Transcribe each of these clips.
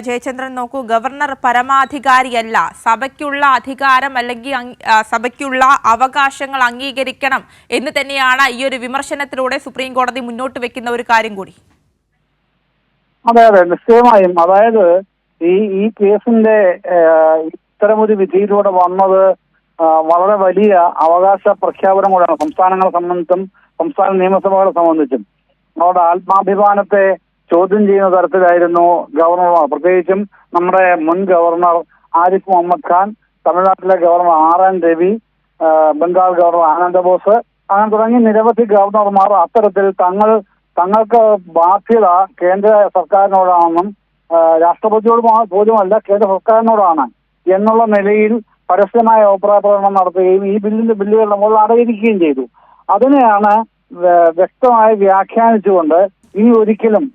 ജയചന്ദ്രൻ, നോക്കൂ, ഗവർണർ പരമാധികാരിയല്ല. സഭയ്ക്കുള്ള അധികാരം അല്ലെങ്കിൽ സഭയ്ക്കുള്ള അവകാശങ്ങൾ അംഗീകരിക്കണം എന്ന് തന്നെയാണ് ഈ ഒരു വിമർശനത്തിലൂടെ സുപ്രീം കോടതി മുന്നോട്ട് വെക്കുന്ന ഒരു കാര്യം കൂടി. അതെ അതെ, നിശ്ചയമായും. അതായത് ഈ കേസിന്റെ ഇത്തരമൊരു വിധിയിലൂടെ വന്നത് വളരെ വലിയ അവകാശ പ്രഖ്യാപനം കൂടെയാണ് സംസ്ഥാനങ്ങളെ സംബന്ധിച്ചും സംസ്ഥാന നിയമസഭകളെ സംബന്ധിച്ചും. അവരുടെ ആത്മാഭിമാനത്തെ ചോദ്യം ചെയ്യുന്ന തരത്തിലായിരുന്നു ഗവർണർമാർ, പ്രത്യേകിച്ചും നമ്മുടെ മുൻ ഗവർണർ ആരിഫ് മുഹമ്മദ് ഖാൻ, തമിഴ്നാട്ടിലെ governor R.N. Ravi, Bengal governor Ananda Bose, അങ്ങനെ തുടങ്ങി നിരവധി ഗവർണർമാർ അത്തരത്തിൽ തങ്ങൾക്ക് ബാധ്യത കേന്ദ്ര സർക്കാരിനോടാണെന്നും രാഷ്ട്രപതിയോട് പോലുമല്ല കേന്ദ്ര സർക്കാരിനോടാണ് എന്നുള്ള നിലയിൽ പരസ്യമായ അഭിപ്രായ പ്രകടനം നടത്തുകയും ഈ ബില്ലുകളുടെ മുകളിൽ അടയിരിക്കുകയും ചെയ്തു. അതിനെയാണ് വ്യക്തമായി വ്യാഖ്യാനിച്ചുകൊണ്ട് ഇനി ഒരിക്കലും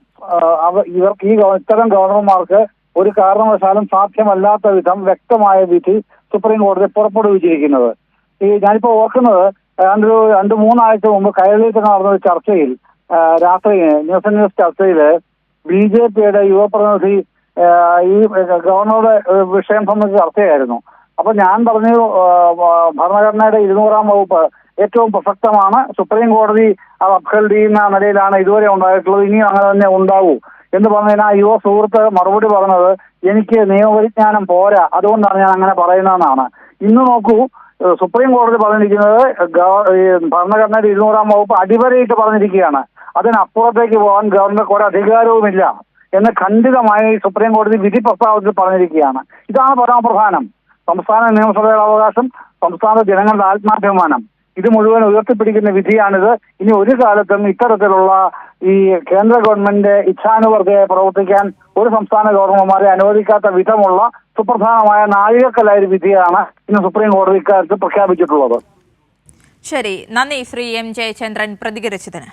ഇവർക്ക് ഇത്തരം ഗവർണർമാർക്ക് ഒരു കാരണവശാലും സാധ്യമല്ലാത്ത വിധം വ്യക്തമായ വിധി സുപ്രീം കോടതി പുറപ്പെടുവിച്ചിരിക്കുന്നത്. ഞാനിപ്പോ ഓർക്കുന്നത് 2-3 ആഴ്ച മുമ്പ് കൈരളിയിൽ നടന്ന ഒരു ചർച്ചയിൽ, രാത്രി ന്യൂസ് ചർച്ചയിൽ BJPയുടെ യുവപ്രതിനിധി ഈ ഗവർണറുടെ വിഷയം സംബന്ധിച്ച് ചർച്ചയായിരുന്നു. അപ്പൊ ഞാൻ പറഞ്ഞു, ഭരണഘടനയുടെ 200-ാം വകുപ്പ് ഏറ്റവും പ്രസക്തമാണ്, സുപ്രീം കോടതി അത് അപ്ഹെൽഡ് ചെയ്യുന്ന നിലയിലാണ് ഇതുവരെ ഉണ്ടായിട്ടുള്ളത്, ഇനിയും അങ്ങനെ തന്നെ ഉണ്ടാവൂ എന്ന് പറഞ്ഞതിന് ആ യുവ സുഹൃത്ത് മറുപടി പറഞ്ഞത്, എനിക്ക് നിയമപരിജ്ഞാനം പോരാ, അതുകൊണ്ടാണ് ഞാൻ അങ്ങനെ പറയുന്നതെന്നാണ്. ഇന്ന് നോക്കൂ, സുപ്രീം കോടതി പറഞ്ഞിരിക്കുന്നത് ഭരണഘടനയുടെ 200-ാം വകുപ്പ് അടിവരയിട്ട് പറഞ്ഞിരിക്കുകയാണ്, അതിനപ്പുറത്തേക്ക് പോകാൻ ഗവർണർക്ക് ഒരു അധികാരവുമില്ല എന്ന് ഖണ്ഡിതമായി സുപ്രീം കോടതി വിധി പ്രസ്താവത്തിൽ പറഞ്ഞിരിക്കുകയാണ്. ഇതാണ് പരമപ്രധാനം. സംസ്ഥാന നിയമസഭയുടെ അവകാശം, സംസ്ഥാന ജനങ്ങളുടെ ആത്മാഭിമാനം, ഇത് മുഴുവൻ ഉയർത്തിപ്പിടിക്കുന്ന വിധിയാണിത്. ഇനി ഒരു കാലത്തും ഇത്തരത്തിലുള്ള ഈ കേന്ദ്ര ഗവൺമെന്റ് ഇച്ഛാനുവർത്തിയായി പ്രവർത്തിക്കാൻ ഒരു സംസ്ഥാന ഗവർണർമാരെ അനുവദിക്കാത്ത വിധമുള്ള സുപ്രധാനമായ നാഴികക്കല്ലായ ഒരു വിധിയാണ് ഇന്ന് സുപ്രീം കോടതി ഇക്കാര്യത്തിൽ പ്രഖ്യാപിച്ചിട്ടുള്ളത്. ശരി, നന്ദി ശ്രീ M. ജയചന്ദ്രൻ പ്രതികരിച്ചതിന്.